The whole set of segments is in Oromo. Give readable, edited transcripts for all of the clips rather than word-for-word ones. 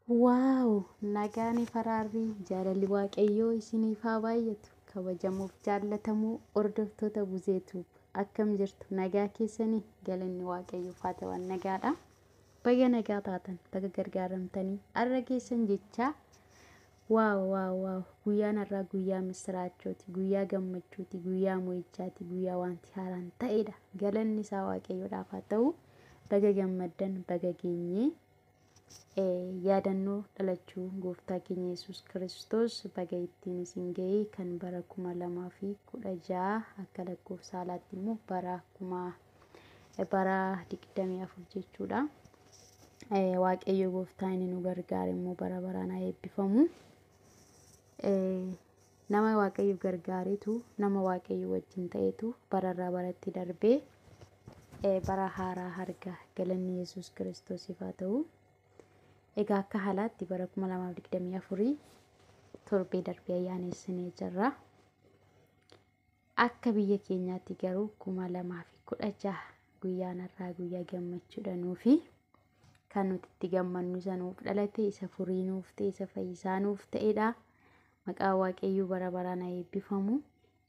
Waaw! Nagaani faraarri jaalalli waaqayyoo isiniif haa baay'atu. Kabajamuuf jaalatamuu hordoftoota buzeetu akkam jirtu? Nagaa keessanii galanni waaqayyoof haa ta'u nagaadha. Baga nagaa taatan baga gargaaramtanii har'a keessan jechaa waaw! Guyyaan har'aa guyyaa misiraachooti, guyyaa gammachuuti, guyyaa mo'ichaati, guyyaa wanti haaraan ta'edha. Galanni isaa waaqayyoodhaaf haa ta'u. Baga gammaddan baga geenyee yaadannoo dhalachuu gooftaa keenya Yesuus Kiristoos baga ittiin isin ga'ee kan bara 2016 akka lakkoofsa alaatti immoo bara 24 jechuudha. Waaqayyo gooftaan inni nu gargaare immoo bara baraan haa eebbifamu. Nama waaqayyo gargaaretu nama waaqayyo wajjin ta'etu bararraa baratti darbee bara haaraa arga. Galanni Yesuus Kiristoosiif haa ta'u. Egaa akka haalaatti bara 2024 torbee darbee ayyaanessanii jirra. Akka biyya keenyaatti garuu 2016 guyyaan har'aa guyyaa gammachuudha nuufi kan nuti itti gammannu isa nuuf dhalate isa furii nuuf ta'e isa fayyisaa nuuf ta'edha. Maqaan waaqayyoo bara baraan haa eebbifamu.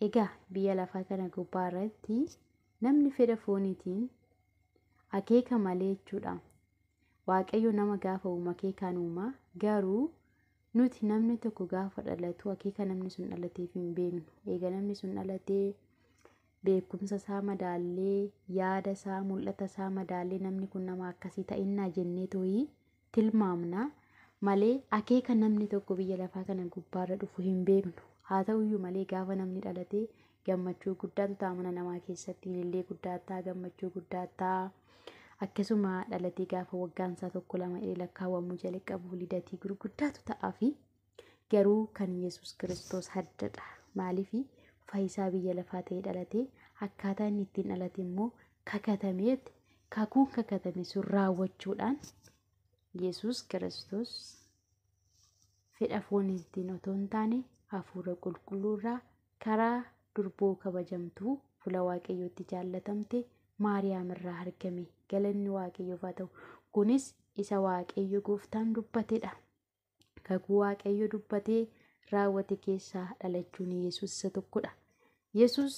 Egaa biyya lafaa kana gubbaa irratti namni fedha fooniitiin akeeka malee jechuudha. Waaqayyo nama gaafa uumu akeekaan uumaa garuu nuti namni tokko gaafa dhalatu akeeka namni sun dhalateef hin beeknu. Egaa namni sun dhalatee beekumsa isaa madaallee yaada isaa mul'ata isaa madaallee namni kun nama akkasii ta'innaa jennee tooyi tilmaamna malee akeeka namni tokko biyya lafaa kana gubbaarra dhufu hin beeknu. Haa ta'uyyuu malee gaafa namni dhalatee gammachuu guddaatu ta'a mana namaa keessatti, ilillee guddaa ta'a, gammachuu guddaa ta'a. Akkasuma dhalatee gaafa waggaan isaa 1-2 lakkaawwamu jalqabu lidatii gurguddaatu ta'aa fi garuu kan Yesuus Kiristoos haddadha. Maaliif fayyisaa biyya lafaa ta'ee dhalatee akkaataa inni ittiin dhalate immoo kakatameet kakuun kakatame sun raawwachuudhaan Yesuus Kiristoos fedha fooniitiin otoo hin taane hafuura qulqulluurraa karaa durboo kabajamtuu fuula waaqayyootti jaallatamte Maariyaam irraa argame. Galanni waaqayyoof haa ta'u. Kunis isa waaqayyo gooftaan dubbatedha. Kakuu waaqayyo dubbatee raawwate keessaa dhalachuun Yesuus isa tokkodha. Yesuus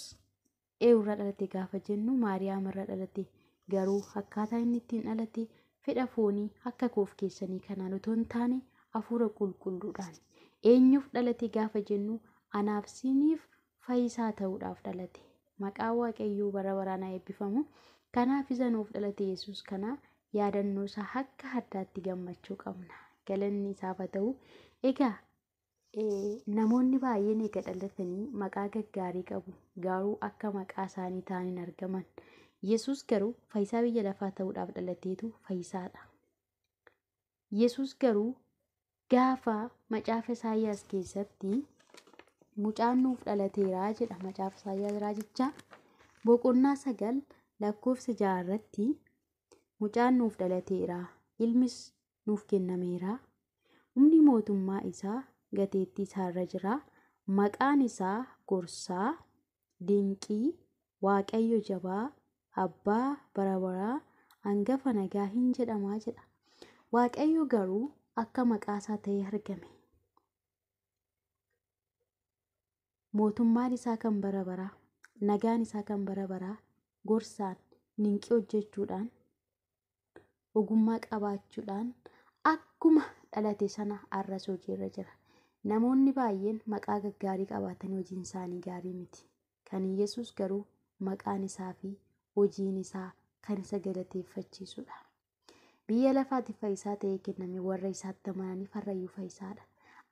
eeyurra dhalate gaafa jennu Maariyaam irra dhalate garuu akkaataa inni ittiin dhalate fedha foonii akka koof keessanii kanaan otoo hin taane hafuura qulqulluudhaan. Eenyuuf dhalate gaafa jennu anaaf siniif fayyisaa ta'uudhaaf dhalate. Maqaa waaqayyoo bara baraan haa eebbifamu. Kanaaf isa nuuf dhalate Yesuus kana yaadannoo isaa akka addaatti gammachuu qabna. Galanni isaaf haa ta'u. Egaa namoonni baay'een eega dhalatanii maqaa gaggaarii qabu. Garuu akka maqaa isaanii ta'an hin argaman. Yesuus garuu fayyisaa biyya lafaa ta'uudhaaf dhalateetu fayyisaadha. Yesuus garuu gaafa macaafa Isaayyaas keessatti mucaan nuuf dhalateeraa jedha. Macaafa Isaayyaas raajichaa boqonnaa 9 lakkoofsa 6 irratti mucaan nuuf dhalateeraa ilmis nuuf kennameeraa humni mootummaa isaa gateettii isaarra jira maqaan isaa gorsaa dinqii waaqayyo jabaa abbaa bara baraa hangafa nagaa hin jedhamaa jedha. Waaqayyo garuu akka maqaa isaa ta'ee argame. Mootummaan isaa kan bara baraa, nagaan isaa kan bara baraa, gorsaan dinqii hojjechuudhaan, ogummaa qabaachuudhaan akkuma dhalate sana har'as hojiirra jira. Namoonni baay'een maqaa gaggaarii qabaatanii hojiin isaanii gaarii miti. Kan Yesuus garuu maqaan isaa fi hojiin isaa kan isa galateeffachiisudha. Biyya lafaatiif fayyisaa ta'ee kenname warra isaatti amananiif har'ayyuu fayyisaadha.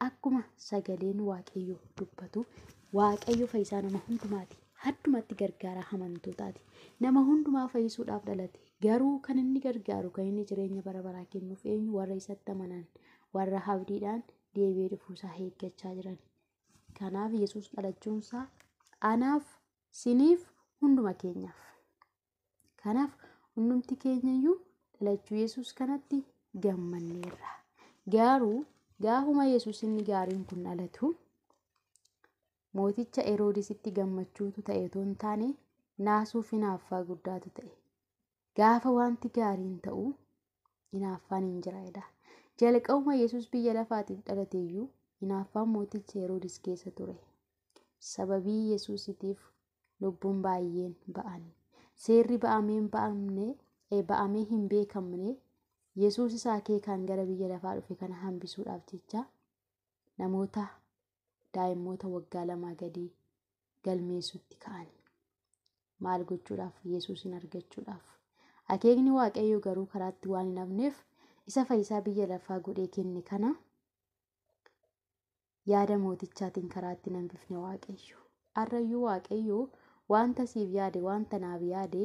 Akkuma sagaleen waaqayyoo dubbatu waaqayyo fayyisaa nama hundumaati. Haddumatti gargaara amantootaati. Nama hundumaa fayyisuudhaaf dhalate. Garuu kan inni gargaaru kan inni jireenya bara baraa kennuuf eenyu warra isatti amanan warra abdiidhaan deebi'ee dhufuusaa eeggachaa jiran. Kanaaf Yesuus dhalachuunsaa anaaf siniif hunduma keenyaaf. Kanaaf hundumti keenyayyuu dhalachuu Yesuus kanatti gammanneerra. Garuu gaafuma Yesuus inni gaariin kun dhalatu mooticha Heroodisitti gammachuutu ta'e otoo hin taane naasuu fi hinaaffaa guddaatu ta'e. Gaafa wanti gaariin ta'u hinaaffaan hin jiraedha. Jalqabuma Yesuus biyya lafaatiif dhalateeyyuu hinaaffaan mooticha Heroodis keessa ture. Sababii Yesuusitiif lubbuun baay'een ba'an. Seerri ba'amee hin beekamne Yesuus isaa akeekaan gara biyya lafaa dhufe kana hambisuudhaaf jecha namoota daa'immoota waggaa 2 gadii galmeessutti ka'an. Maal gochuudhaaf? Yesuusin argachuudhaaf. Akeekni Waaqayyoo garuu karaatti waan hin hafneef isa fayyisaa biyya lafaa godhee kenne kana yaada mootichaatiin karaatti hin hambifne Waaqayyo. Har'ayyuu Waaqayyoo wanta siif yaade, wanta naaf yaade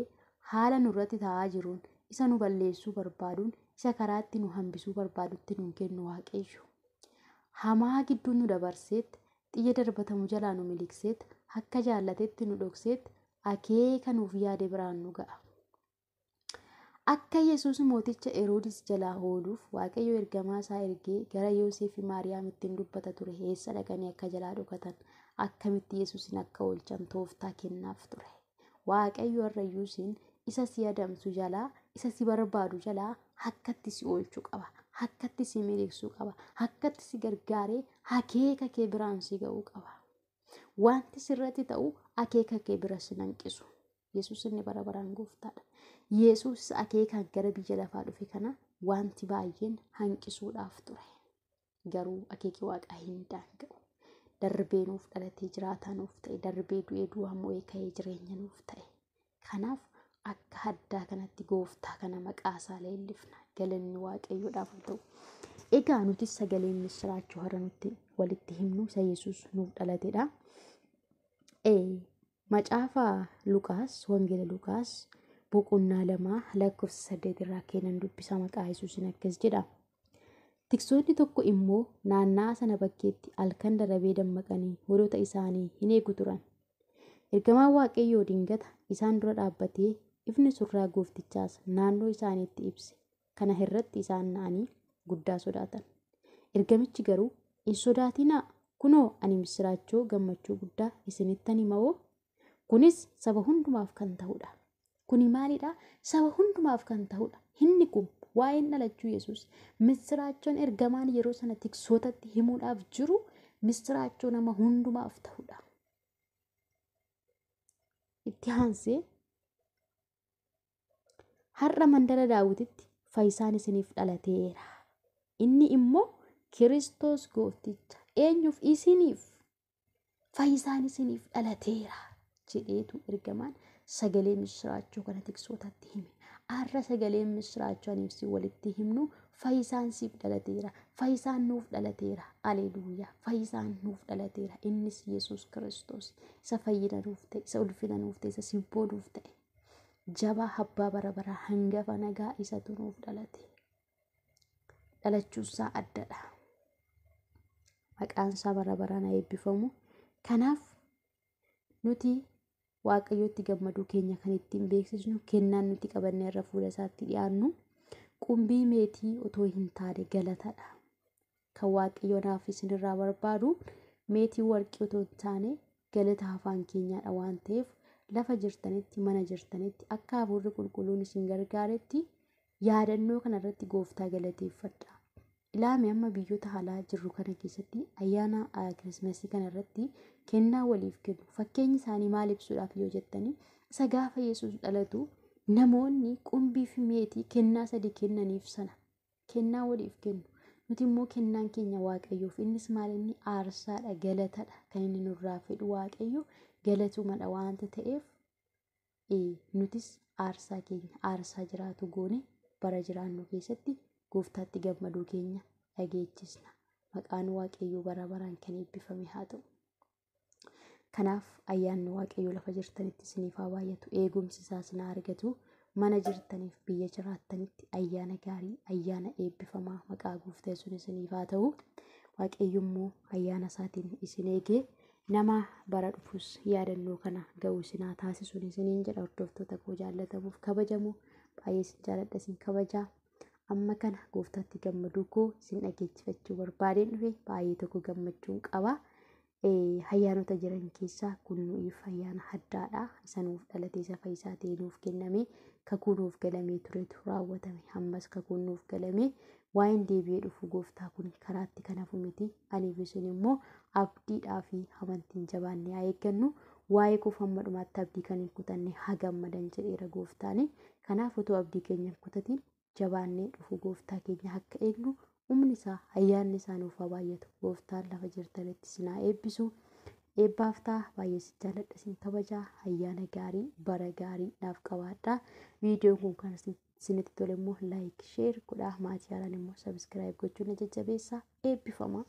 haala nurratti ta'aa jiruun isa nu balleessuu barbaaduun isa karaatti nu hambisuu barbaadutti nu kennu Waaqayyo. Hamaa gidduu nu dabarseet, xiyya darbatamu jalaa nu miliqseet, akka jaallatetti nu dhokseet, akeeka nuuf yaade biraan nu ga'a. Akka Yesuus mooticha Heroodis jalaa ooluuf Waaqayyo ergamaa isaa ergee gara Yoosef fi Maariyaam ittiin dubbata ture. Eessa dhaqanii akka jalaa dhokatan, akkamitti Yesuusin akka oolchan tooftaa kennaaf ture. Waaqayyo har'ayyuu isa si adamsu jalaa, isa si barbaadu jalaa akkatti si oolchuu qaba. Akkatti si miliqsuu qaba. Akkatti si gargaaree akeeka kee biraan si ga'uu qaba. Wanti sirratti ta'u akeeka kee bira si hanqisu. Yesuus inni bara baraan gooftaadha. Yesuus akeekaan gara biyya lafaa dhufe kana wanti baay'een hanqisuudhaaf ture. Garuu akeeki Waaqaa hin daanga'u. Darbee nuuf dhalatee jiraataa nuuf ta'e, darbee du'ee du'aa mo'ee ka'ee jireenya nuuf ta'e. Kanaaf akka addaa kanatti gooftaa kana maqaa isaa leellifna. Galanni Waaqayyoodhaaf ta'u. Egaa nuti sagalee misiraachuu har'a nutti walitti himnu isa Yesuus nuuf dhalatedha. Macaafa Luqaas, Wangeela Luqaas boqonnaa 2 lakkoofsa 8 irraa kennan dubbisa. Maqaa Yesuusin akkas jedha. Tiksoonni tokko immoo naannaa sana bakkeetti halkan darabee dammaqanii hoolota isaanii hin eegu turan. Ergamaan Waaqayyoo dingata isaan dura dhaabbatee ifni surraa gooftichaas naannoo isaaniitti ibse. Kana irratti isaan na'anii guddaa sodaatan. Ergamichi garuu hin sodaatinaa, kunoo ani misiraachoo gammachuu guddaa isinittan himaa. Kunis saba hundumaaf kan ta'udha. Kuni maalidha? Saba hundumaaf kan ta'udha. Inni kun waa'een dhalachuu Yesuus misiraachoon ergamaan yeroo sana tiksootatti himuudhaaf jiru misiraachoo nama hundumaaf ta'udha. Itti aansee har'a mandara Daawititti fayyisaan isiniif dhalateera. Inni immoo Kiristoos goofticha. Eenyuuf? Isiniif. Fayyisaan isiniif dhalateera jedheetu ergamaan sagalee misiraachoo kana tiksootatti hime. Har'a sagalee misiraachoo aniif si walitti himnu fayyisaan siif dhalateera. Fayyisaan nuuf dhalateera. Aleluuyaa. Fayyisaan nuuf dhalateera. Innis Yesuus Kiristoos. Isa fayyina nuuf ta'e, isa ulfina nuuf ta'e, isa sibboo nuuf ta'e. Jabaa abbaa bara baraa hangafa nagaa isatu nuuf dhalate. Dhalachuunsaa addadha. Maqaan isaa bara baraan eebbifamu. Kanaaf nuti Waaqayyootti gammaduu keenya kan ittiin beeksisnu kennaan nuti qabannee irra fuula isaatti dhiyaannu qumbii meetii otoo hin taane galatadha. Kan Waaqayyo naaf isinirraa barbaadu meetii warqii otoo hin taane galata afaan keenyaadha waan ta'eef lafa jirtanitti, mana jirtanitti akka hafuurri qulqulluun isin gargaaretti yaadannoo kanarratti gooftaa galateeffadha. Ilaame amma biyyoota alaa jirru kana keessatti ayyaana Kirismasii kanarratti kennaa waliif kennu. Fakkeenyi isaanii maal ibsuudhaaf yoo jettanii isa gaafa Yesuus dhalatu namoonni qumbii fi meetii kennaa 3 kennaniif sana kennaa waliif kennu. Nuti immoo kennaan keenya Waaqayyoof. Innis maal? Inni aarsaadha, galatadha. Kan inni nurraa fedhu Waaqayyo galatumadha waanta ta'eef nutis aarsaa keenya aarsaa jiraatu goone bara jiraannu keessatti gooftaatti gammaduu keenya dhageechisna. Maqaan Waaqayyoo bara baraan kan eebbifame haa ta'u. Kanaaf ayyaanni Waaqayyoo lafa jirtanitti isiniif haa baay'atu. Eegumsi isaa isin argatu. Mana jirtaniif biyya jiraattanitti ayyaana gaarii, ayyaana eebbifamaa maqaa gooftaa sun isiniif haa ta'u. Waaqayyo immoo ayyaana isaatiin isin eegee nama bara dhufus yaadannoo kana ga'u isin haa taasisuun isiniin jedha. Hordoftoota koo jaallatamuuf kabajamoo baay'ee isin jaalladha, isin kabajaa. Amma kana gooftaatti gammaduu koo isin dhageessifachuu barbaadeen dhufe baay'ee tokko gammachuun qaba. Ayyaanota jiran keessaa kun nuuf ayyaana addaadha. Isa nuuf dhalatee isa fayyisaa ta'ee nuuf kenname kakuu nuuf galamee turetu raawwatame. Ammas kakuun nuuf galamee waa'een deebi'ee dhufu gooftaa kun karaatti kan hafu miti. Anii fi isin immoo abdiidhaa fi amantiin jabaannee haa eeggannu. Waa'ee koof hamma dhumaatti abdii kan hin kutanne haa gammadan jedheera gooftaani. Kanaaf utuu abdii keenya hin kutatin jabaannee dhufu gooftaa keenya akka eegnu humni isaa ayyaanni isaa nuuf haa baay'atu. Gooftaan lafa jirtanitti isin haa eebbisu. Eebbaaf ta'a baay'ee si jaalladha sin kabajaa. Ayyaana gaarii bara gaarii naaf qabaadhaa. Viidiyoon kun kan isinitti tole immoo laayik sheer godhaa. Maatii haaraan immoo sabiskiraayib gochuun na jajjabeessaa. Eebbifamaa.